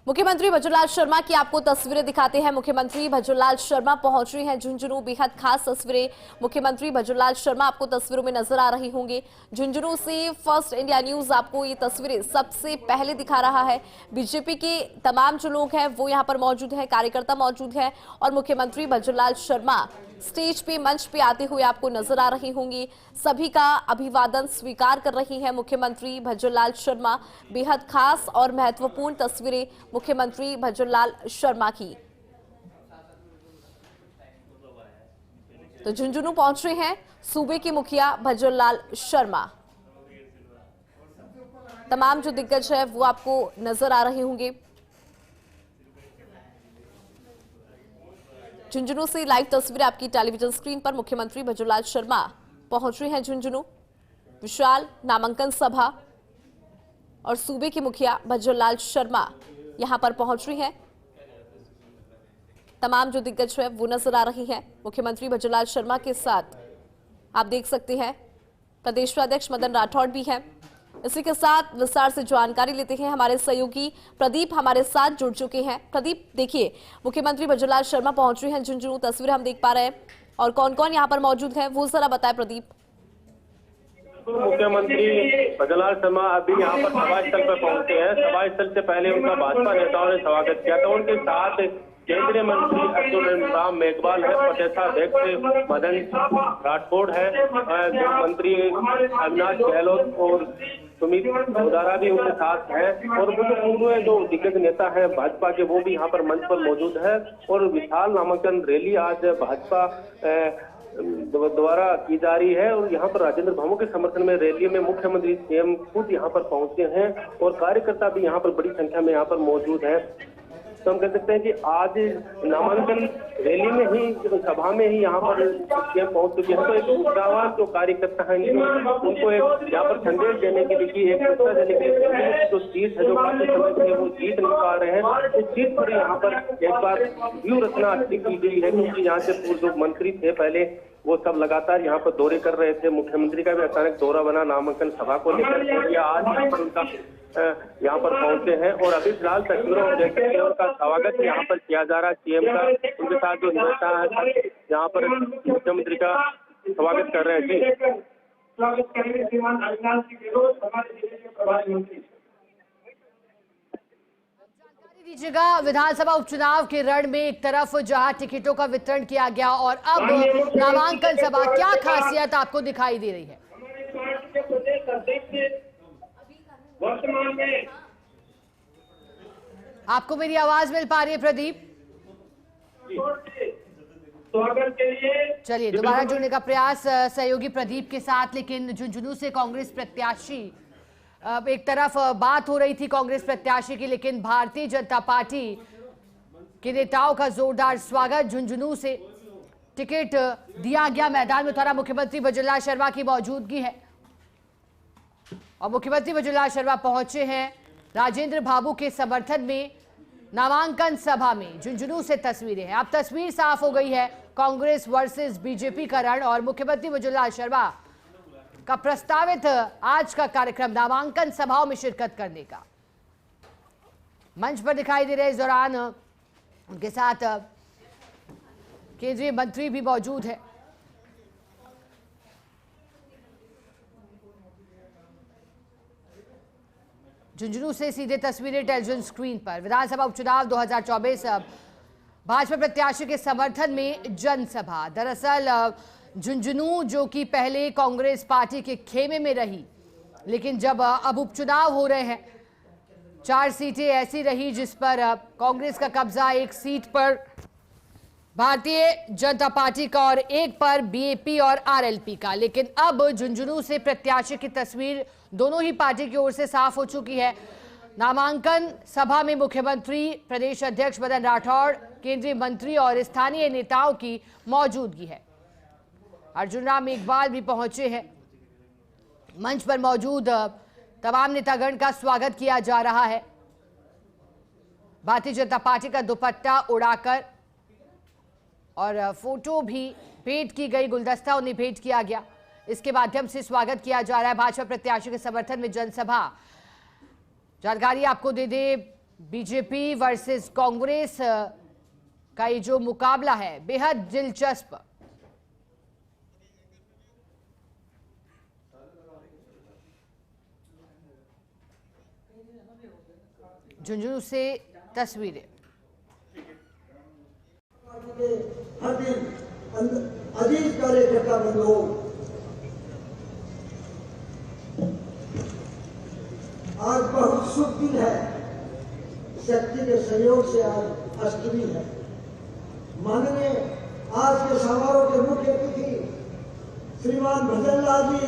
मुख्यमंत्री भजनलाल शर्मा की आपको तस्वीरें दिखाते हैं। मुख्यमंत्री भजनलाल शर्मा पहुंच रहे हैं झुंझुनू। बेहद खास तस्वीरें मुख्यमंत्री भजनलाल शर्मा आपको तस्वीरों में नजर आ रही होंगी। झुंझुनू से फर्स्ट इंडिया न्यूज आपको ये तस्वीरें सबसे पहले दिखा रहा है। बीजेपी के तमाम जो लोग हैं वो यहाँ पर मौजूद हैं, कार्यकर्ता मौजूद हैं और मुख्यमंत्री भजनलाल शर्मा स्टेज पे मंच पे आते हुए आपको नजर आ रही होंगी। सभी का अभिवादन स्वीकार कर रही हैं मुख्यमंत्री भजनलाल शर्मा। बेहद खास और महत्वपूर्ण तस्वीरें मुख्यमंत्री भजनलाल शर्मा की। तो झुंझुनू पहुंच रहे हैं सूबे के मुखिया भजनलाल शर्मा। तमाम जो दिग्गज है वो आपको नजर आ रहे होंगे। झुंझुनू से लाइव तस्वीरें आपकी टेलीविजन स्क्रीन पर। मुख्यमंत्री भजनलाल शर्मा पहुंच रहे हैं झुंझुनू। विशाल नामांकन सभा और सूबे के मुखिया भजनलाल शर्मा यहां पर पहुंच रहे हैं। तमाम जो दिग्गज है वो नजर आ रही हैं मुख्यमंत्री भजनलाल शर्मा के साथ। आप देख सकते हैं प्रदेश अध्यक्ष मदन राठौड़ भी हैं। इसी के साथ विस्तार से जानकारी लेते हैं। हमारे सहयोगी प्रदीप हमारे साथ जुड़ चुके हैं। प्रदीप, देखिए मुख्यमंत्री भजनलाल शर्मा पहुंच रहे हैं झुंझुनू, तस्वीरें हम देख पा रहे हैं और कौन कौन यहां पर मौजूद है वो जरा बताएं प्रदीप। मुख्यमंत्री भजनलाल शर्मा अभी यहाँ पर सभा स्थल पर पहुंचे हैं। सभा स्थल से पहले उनका भाजपा नेताओं ने स्वागत किया था। उनके साथ केंद्रीय मंत्री अर्जुन राम मेघवाल है, प्रदेशाध्यक्ष मदन राठौड़ है, मंत्री अविनाश गहलोत और सुमित उदारा भी उनके साथ है और पूर्व जो दिग्गज नेता है भाजपा के वो भी यहाँ पर मंच पर मौजूद है। और विशाल नामांकन रैली आज भाजपा द्वारा की जा रही है और यहाँ पर राजेंद्र भामो के समर्थन में रैली में मुख्यमंत्री सीएम खुद यहाँ पर पहुंचे हैं और कार्यकर्ता भी यहाँ पर बड़ी संख्या में यहाँ पर मौजूद है। तो हम कह सकते हैं कि आज नामांकन रैली में ही, सभा में ही यहाँ पर सीएम पहुंच चुके हैं। तो एक उत्साह जो कार्यकर्ता हैं उनको एक यहाँ पर संदेश देने के लिए, एक उत्साह देने के लिए जो सीट है जो काफी समय से वो जीत नहीं पा रहे हैं, उस सीट पर यहाँ पर एक बार व्यू रचना अच्छी की गई है। क्योंकि यहाँ से पूर्व जो मंत्री थे पहले वो सब लगातार यहाँ पर दौरे कर रहे थे। मुख्यमंत्री का भी अचानक दौरा बना नामांकन सभा को लेकर। आज यहाँ पर उनका यहाँ पर पहुंचे हैं और अभी फिलहाल तस्वीरों में देख सकते हैं उनका स्वागत यहाँ पर किया जा रहा है सीएम का। उनके साथ जो नेता है यहाँ पर मुख्यमंत्री का स्वागत कर रहे हैं। जी स्वागत करेंगे श्रीमान अविनाश गहलोत, हमारे जिले के प्रभारी मंत्री। दीजिएगा, विधानसभा उपचुनाव के रण में एक तरफ जहां टिकटों का वितरण किया गया और अब नामांकन सभा, क्या खासियत आपको दिखाई दे रही है? वर्तमान में आपको मेरी आवाज मिल पा रही है प्रदीप? स्वागत के लिए चलिए दोबारा जुड़ने का प्रयास सहयोगी प्रदीप के साथ। लेकिन झुंझुनू से कांग्रेस प्रत्याशी, एक तरफ बात हो रही थी कांग्रेस प्रत्याशी की, लेकिन भारतीय जनता पार्टी के नेताओं का जोरदार स्वागत। झुंझुनू से टिकट दिया गया, मैदान में उतारा। मुख्यमंत्री भजनलाल शर्मा की मौजूदगी है और मुख्यमंत्री भजनलाल शर्मा पहुंचे हैं राजेंद्र बाबू के समर्थन में नामांकन सभा में। झुंझुनू से तस्वीरें हैं। अब तस्वीर साफ हो गई है कांग्रेस वर्सेस बीजेपी का रण और मुख्यमंत्री भजनलाल शर्मा का प्रस्तावित आज का कार्यक्रम नामांकन सभाओं में शिरकत करने का मंच पर दिखाई दे रहे। इस दौरान उनके साथ केंद्रीय मंत्री भी मौजूद है। झुंझुनू से सीधे तस्वीरें टेलीविजन स्क्रीन पर। विधानसभा उपचुनाव 2024 भाजपा प्रत्याशी के समर्थन में जनसभा। दरअसल झुंझुनू जो कि पहले कांग्रेस पार्टी के खेमे में रही, लेकिन जब अब उपचुनाव हो रहे हैं, 4 सीटें ऐसी रही जिस पर कांग्रेस का कब्जा, 1 सीट पर भारतीय जनता पार्टी का और 1 पर बीएपी और आरएलपी का। लेकिन अब झुंझुनू से प्रत्याशी की तस्वीर दोनों ही पार्टी की ओर से साफ हो चुकी है। नामांकन सभा में मुख्यमंत्री, प्रदेश अध्यक्ष मदन राठौड़, केंद्रीय मंत्री और स्थानीय नेताओं की मौजूदगी है। अर्जुन राम मेघवाल भी पहुंचे हैं। मंच पर मौजूद तमाम नेतागण का स्वागत किया जा रहा है। भारतीय जनता पार्टी का दुपट्टा उड़ाकर और फोटो भी भेंट की गई, गुलदस्ता उन्हें भेंट किया गया। इसके माध्यम से स्वागत किया जा रहा है भाजपा प्रत्याशी के समर्थन में जनसभा। जानकारी आपको दे दे, बीजेपी वर्सेस कांग्रेस का ये जो मुकाबला है बेहद दिलचस्प। झुंझुनू से तस्वीरें। हर दिन अजीज कार्यकर्ता बंधु आज बहुत शुभ दिन है। शक्ति के सहयोग से आज अष्टमी है। माननीय आज के समारोह के मुख्य अतिथि श्रीमान भजनलाल जी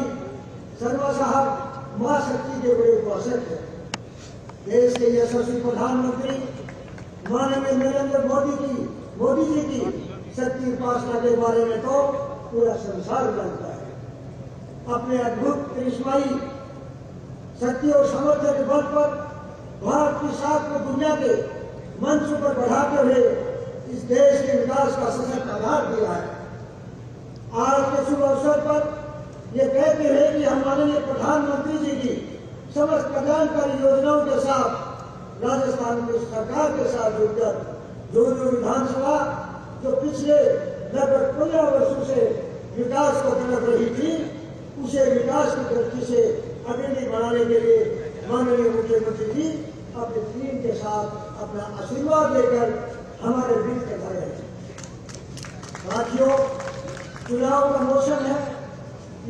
शर्मा साहब मां शक्ति के बड़े उपासक है। देश के यशस्वी प्रधानमंत्री माननीय नरेंद्र मोदी जी की शक्ति उपासना के बारे में तो पूरा संसार जानता है। अपने अद्भुत करिश्माई शक्ति और सामर्थ्य के बल पर भारत की साख को दुनिया के मंच पर बढ़ाते हुए इस देश के विकास का सशक्त आधार दिया है। आज के शुभ अवसर पर यह कहते हुए कि हम माननीय प्रधानमंत्री जी की समस्त कल्याणकारी योजनाओं के साथ राजस्थान की सरकार के साथ जुड़कर जो विधानसभा जो पिछले लगभग 15 वर्षों से विकास को तड़प रही थी, उसे विकास की दृष्टि से अग्रणी बनाने के लिए माननीय मुख्यमंत्री जी अपनी टीम के साथ अपना आशीर्वाद लेकर हमारे बीच में खड़े हैं। साथियों, चुनाव का मौसम है,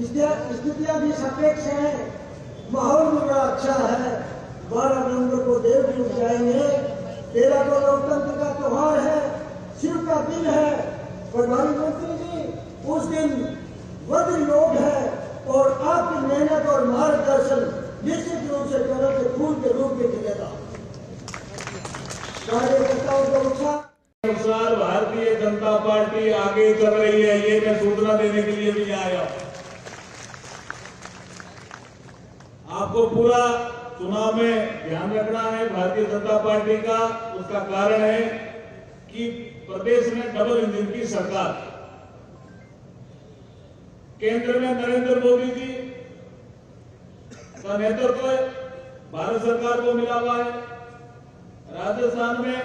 स्थितियां भी सापेक्ष हैं, माहौल भी बड़ा अच्छा है। 12 नवंबर को देवदूत जाएंगे। 13 को लोकतंत्र का त्योहार है, शिव का दिन है। प्रधानमंत्री जी उस दिन वज्र योग है और आपकी मेहनत और मार्गदर्शन निश्चित रूप से कमल के फूल के रूप में खिलेगा। कार्यकर्ताओं को उत्साह अनुसार भारतीय जनता पार्टी आगे चल रही है, ये मैं सूचना देने के लिए भी आया। आपको पूरा चुनाव में ध्यान रखना है भारतीय जनता पार्टी का। उसका कारण है कि प्रदेश में डबल इंजन की सरकार, केंद्र में नरेंद्र मोदी जी का नेतृत्व भारत सरकार को मिला हुआ है। राजस्थान में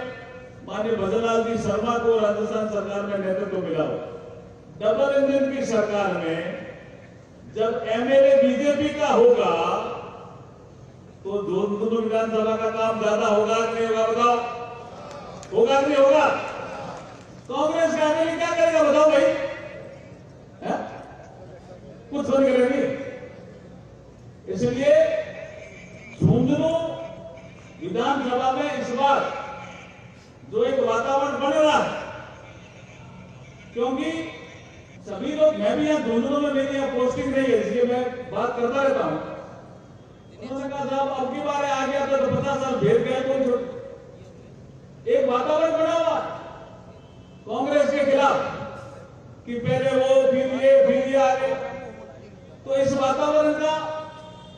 माननीय भजनलाल जी शर्मा को राजस्थान सरकार में नेतृत्व मिला हुआ। डबल इंजन की सरकार में जब एमएलए बीजेपी का होगा तो दोनों विधानसभा का काम ज्यादा होगा कि नहीं होगा? बताओ, होगा कि नहीं होगा? कांग्रेस का एमएलए क्या करेगा बताओ भाई? है? कुछ समझ करेगी। इसलिए झुंझुनू विधानसभा में इस बार जो एक वातावरण बन रहा है, क्योंकि सभी लोग, मैं भी यहाँ झुंझुनू में मेरी यहाँ पोस्टिंग नहीं है, इसलिए मैं बात करता रहता हूं। उन्होंने कहा साहब अब की बार आ गया तो 50 साल भेज गए कोई छोड़। एक वातावरण बना हुआ कांग्रेस के खिलाफ कि पहले वो फिर ये आ गए। तो इस वातावरण का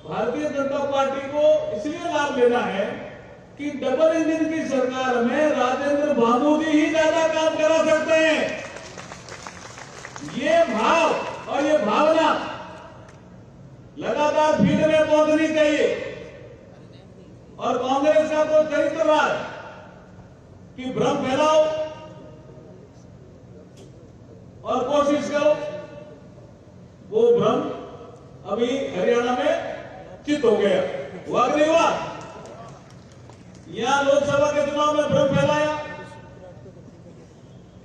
भारतीय जनता पार्टी को इसलिए लाभ लेना है कि डबल इंजन की सरकार में राजेंद्र भामोदी ही ज्यादा काम करा सकते हैं। ये भाव और ये भावना लगातार फील्ड में पहुंचनी चाहिए। और कांग्रेस का तो चरित्र रहा है कि भ्रम फैलाओ और कोशिश करो। वो भ्रम अभी हरियाणा में चित हो गया, हुआ कि नहीं हुआ? यहां लोकसभा के चुनाव में भ्रम फैलाया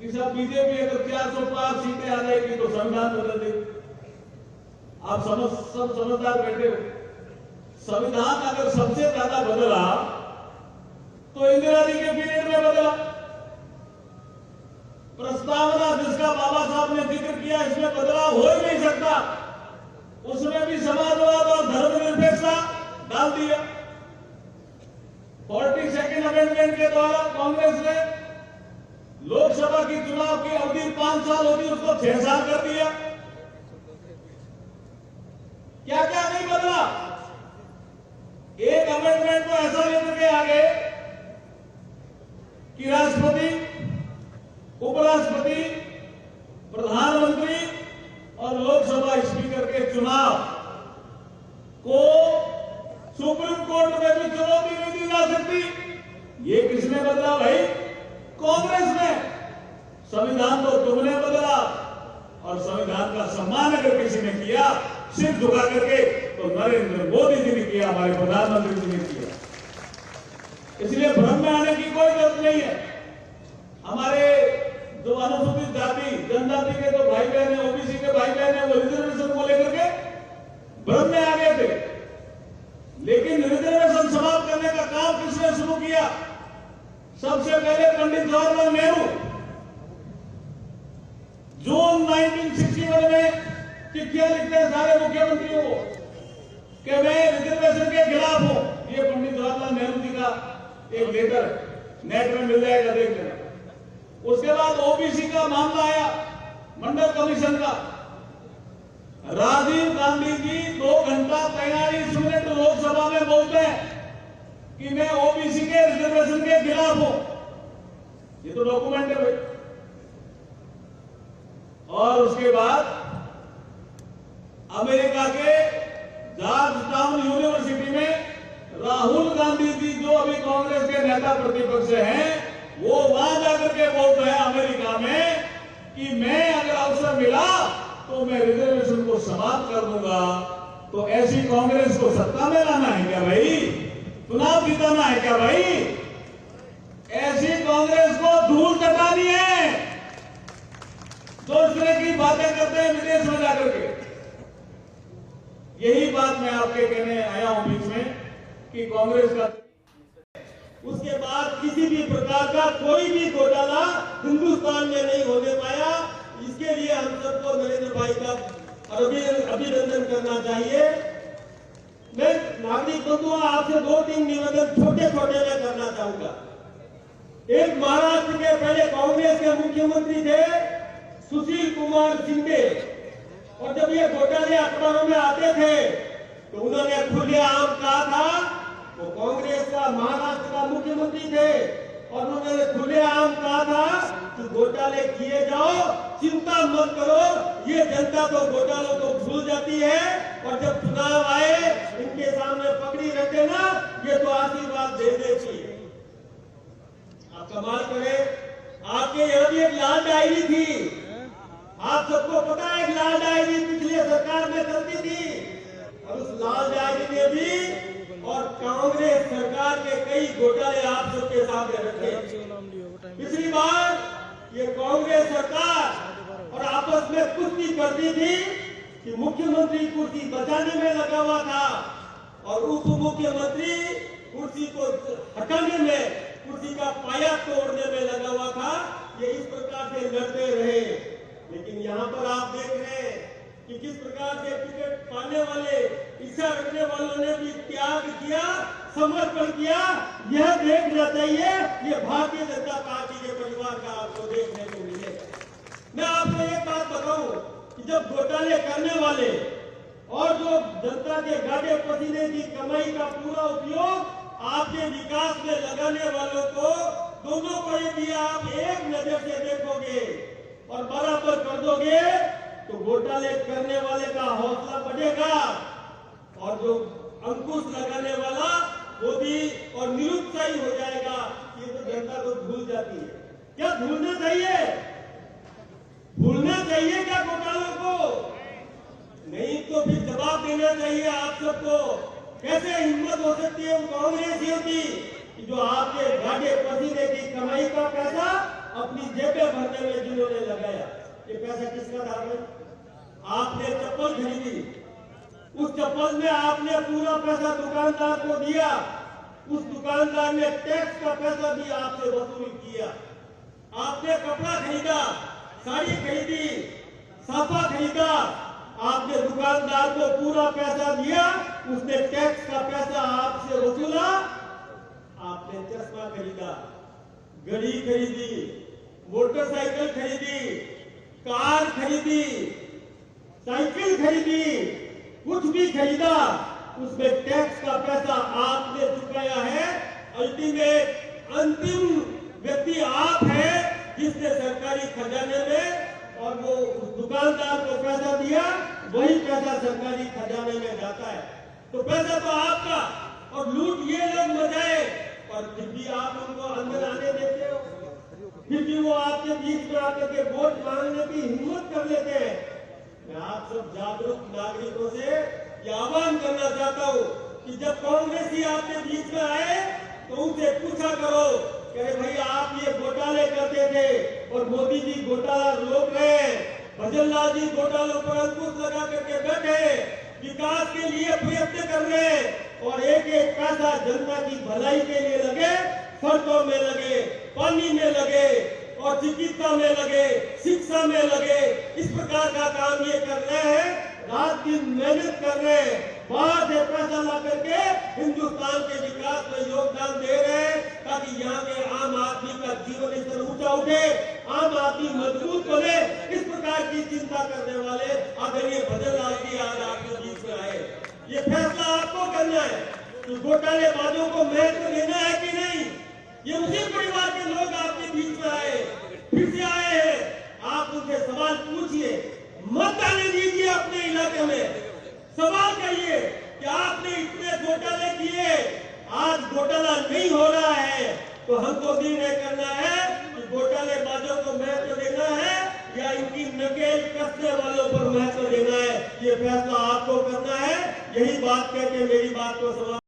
कि सब बीजेपी अगर 405 सीटें आ जाएगी तो संविधान बदल देगी। आप सब समझदार बैठे हो। संविधान अगर सबसे ज्यादा बदला तो इंदिरा जी के पीरियड में बदला। प्रस्तावना जिसका बाबा साहब ने जिक्र किया, इसमें बदलाव हो ही नहीं सकता। उसमें भी समाजवाद और धर्मनिरपेक्षता डाल दिया। 42nd अमेंडमेंट के द्वारा कांग्रेस ने लोकसभा की चुनाव की अवधि 5 साल होगी, उसको 6 साल कर दिया। क्या क्या नहीं बदला? एक अमेंडमेंट तो ऐसा लेकर के आगे कि राष्ट्रपति, उपराष्ट्रपति, प्रधानमंत्री और लोकसभा स्पीकर के चुनाव को सुप्रीम कोर्ट में भी चुनौती नहीं दी जा सकती। बदला भाई? कांग्रेस ने। संविधान तो तुमने बदला, और संविधान का सम्मान अगर किसी ने किया सिर झुका करके तो नरेंद्र मोदी जी ने किया, हमारे प्रधानमंत्री जी ने किया। इसलिए भ्रम में आने की कोई जरूरत नहीं है। हमारे जो अनुसूचित जाति जनजाति के जो भाई बहन है, ओबीसी के भाई बहन है, वो रिजर्वेशन को लेकर के भ्रम में आ गए थे। लेकिन रिजर्वेशन समाप्त करने का काम किसने शुरू किया? सबसे पहले पंडित जवाहरलाल नेहरू। जून 1961 में चिट्ठियां लिखते हैं सारे मुख्यमंत्रियों को कि मैं रिजर्वेशन के खिलाफ हूं। ये पंडित जवाहरलाल नेहरू जी का एक लेटर नेट में मिल जाएगा, देख लेना। उसके बाद ओबीसी का मामला आया, मंडल कमीशन का। राजीव गांधी जी 2 घंटा 43 मिनट लोकसभा में बोलते हैं कि मैं ओबीसी के रिजर्वेशन के खिलाफ हूं। ये तो डॉक्यूमेंट है भाई। और उसके बाद अमेरिका के जॉर्ज टाउन यूनिवर्सिटी में राहुल गांधी जी, जो अभी कांग्रेस के नेता प्रतिपक्ष हैं, वो वहां जाकर के बोलते हैं अमेरिका में कि मैं अगर अवसर मिला तो मैं रिजर्वेशन को समाप्त कर दूंगा। तो ऐसी कांग्रेस को सत्ता में लाना है क्या भाई? चुनाव जिताना है क्या भाई? ऐसी कांग्रेस को धूल चटानी है जो इस तरह की बातें करते हैं विदेश में जाकर के। यही बात मैं आपके कहने आया हूं बीच में कि कांग्रेस का उसके बाद किसी भी प्रकार का कोई भी घोटाला हिंदुस्तान में नहीं होने पाया। इसके लिए हम सबको नरेंद्र भाई का अभिनंदन करना चाहिए। मैं नागरिक बंधुओं आपसे 2-3 निवेदन छोटे छोटे में करना चाहूंगा। एक महाराष्ट्र के पहले कांग्रेस के मुख्यमंत्री थे सुशील कुमार शिंदे, और जब ये घोटाले अखबारों में आते थे तो उन्होंने खुलेआम कहा था, वो कांग्रेस का महाराष्ट्र का मुख्यमंत्री थे, और उन्होंने खुलेआम कहा था कि घोटाले किए जाओ, चिंता मत करो, ये जनता तो घोटालों को भूल जाती है, और जब चुनाव आए इनके सामने पकड़ी रखे ना, ये तो आशीर्वाद दे देती है। आप कमाल करें, आपके यहाँ भी एक लाल डायरी थी, आप सबको पता है लाल डायरी पिछले सरकार में चलती थी, और उस लाल डायरी में भी और कांग्रेस सरकार के कई घोटाले आप सबके सामने रखे। पिछली बार ये कांग्रेस सरकार और आपस में कुश्ती करती थी कि मुख्यमंत्री कुर्सी बचाने में लगा हुआ था और उप मुख्यमंत्री कुर्सी को हटाने में, कुर्सी का पाया तोड़ने में लगा हुआ था। ये इस प्रकार से लड़ते रहे। लेकिन यहाँ पर आप देख रहे हैं कि किस प्रकार से टिकट पाने वाले, इच्छा रखने वालों ने भी त्याग किया, समर्पण किया। यह देखना चाहिए, ये भारतीय जनता पार्टी के परिवार का आपको देखने को मिलेगा। मैं आपको एक बात बताऊं कि जब घोटाले करने वाले और जो जनता के गाढ़े पसीने की कमाई का पूरा उपयोग आपके विकास में लगाने वालों को, दोनों को यदि आप एक नजर से देखोगे और बराबर कर दोगे तो घोटाले करने वाले का हौसला बढ़ेगा, और जो अंकुश लगाने वाला वो भी और निरुत्साही हो जाएगा। ये तो जनता को भूल जाती है। क्या भूलना चाहिए? भूलना चाहिए क्या घोटालों को? नहीं तो फिर जवाब देना चाहिए आप सबको। कैसे हिम्मत हो सकती है उन कांग्रेसियों की कि जो आपके गाढ़े पसीने की कमाई का पैसा अपनी जेबें भरने में जिन्होंने लगाया, ये पैसा किसका था? आपने चप्पल खरीदी, उस चप्पल में आपने पूरा पैसा दुकानदार को दिया, उस दुकानदार ने टैक्स का पैसा भी आपसे वसूल किया। आपने कपड़ा खरीदा, साड़ी खरीदी, साफा खरीदा, आपने दुकानदार को पूरा पैसा दिया, उसने टैक्स का पैसा आपसे वसूला। आपने चश्मा खरीदा, घड़ी खरीदी, मोटरसाइकिल खरीदी, कार खरीदी, साइकिल खरीदी, कुछ भी खरीदा, उसमें टैक्स का पैसा आपने चुकाया है। अल्टीमेट अंतिम व्यक्ति आप हैं जिसने सरकारी खजाने में, और वो उस दुकानदार को पैसा दिया, वही पैसा सरकारी खजाने में जाता है। तो पैसा तो आपका, और लूट ये लोग मचाए और फिर भी आप उनको अंदर आने देते हो, फिर भी वो आपके बीच में आकर के वोट मांगने की हिम्मत कर लेते हैं। मैं आप सब जागरूक नागरिकों से ये आह्वान करना चाहता हूँ कि जब कांग्रेसी आपके बीच में आए तो उनसे पूछा करो कि अरे भाई आप ये घोटाले करते थे और मोदी जी घोटाला रोक रहे हैं, भजनलाल जी घोटालों पर अंकुश लगा करके बैठे, विकास के लिए प्रयत्न कर रहे हैं और एक एक पैसा जनता की भलाई के लिए लगे, सड़कों में लगे, पानी में लगे और चिकित्सा में लगे, शिक्षा में लगे। इस प्रकार का काम ये कर रहे हैं, रात दिन मेहनत कर रहे हैं, बाहर से पैसा ला करके हिंदुस्तान के विकास में योगदान दे रहे हैं ताकि यहाँ के आम आदमी का जीवन स्तर ऊंचा उठे, आम आदमी मजबूत बने। इस प्रकार की चिंता करने वाले आदरणीय भजनलाल जी आज आपके बीच में आए। ये फैसला आपको करना है कि घोटालेबाजों को महत्व देना है कि नहीं। ये उसी परिवार के लोग आपके बीच में आए, फिर से आए हैं। आप उनसे सवाल पूछिए, मत आने दीजिए अपने इलाके में, सवाल करिए कि आपने इतने घोटाले किए, आज घोटाला नहीं हो रहा है तो हमको निर्णय करना है कि घोटालेबाजों को महत्व देना है या इनकी नकेल कसने वालों पर महत्व देना है। ये फैसला आपको करना है। यही बात कह के मेरी बात को समाप्त